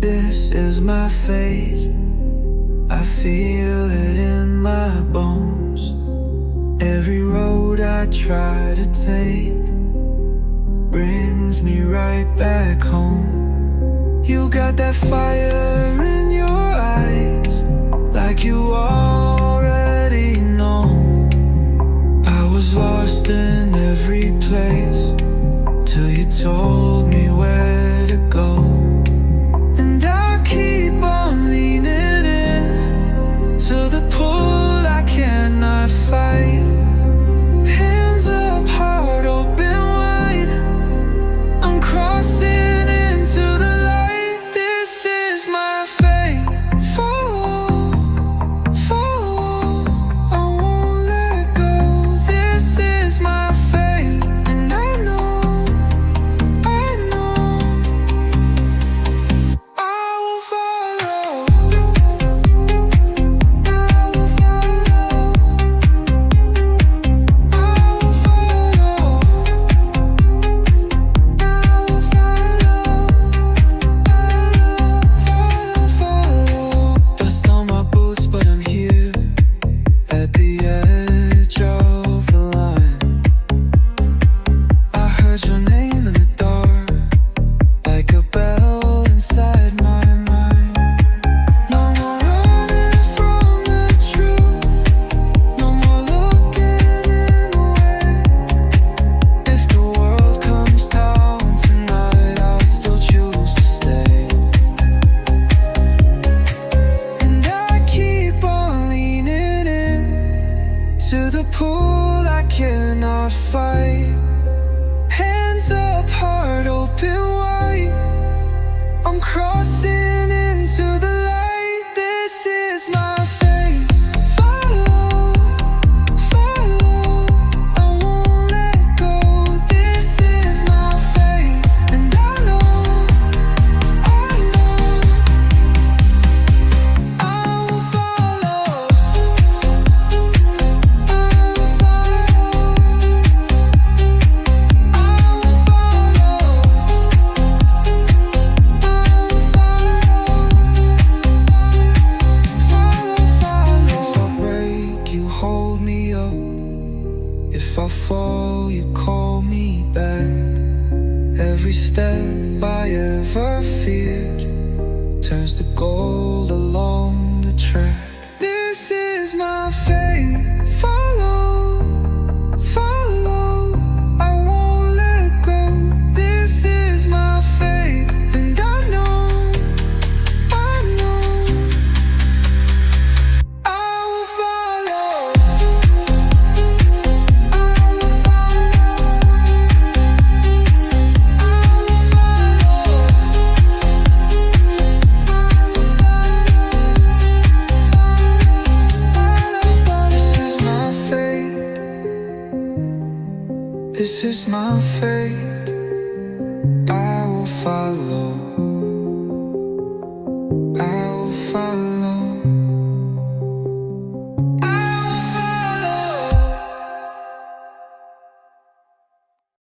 this is my fate. I feel it in my bones. Every road I try to take brings me right back home. You got that fire in your eyes, like you already know. I was lost in every place till you told me where to go. And I keep on leaning in to the pull I cannot fight. Hands up, heart open wide. I'm crossing into the light. This is my fate. Follow, follow, I won't let go. This is my fate, and I know I will follow. I will follow. I will follow. I will follow. Dust on my boots, but I'm here at the edge of the line. I heard your name in the dark, like a bell inside my mind. No more running from the truth, no more looking in the way. If the world comes down tonight, I'll still choose to stay. And I keep on leaning in to the pool I cannot fight. Hands up, heart open wide. I'm crossing into the light. This is my fate. Follow, follow, I won't let go. This is my fate, and I know I will follow. I will follow. If I break, you hold me up. If I fall, you call me back. Every step I ever feared turns to gold along the track. This is my fate. Follow, follow, I won't let go. This is my fate, and I know I will follow. I will follow. I will follow. This is my fate. This is my fate.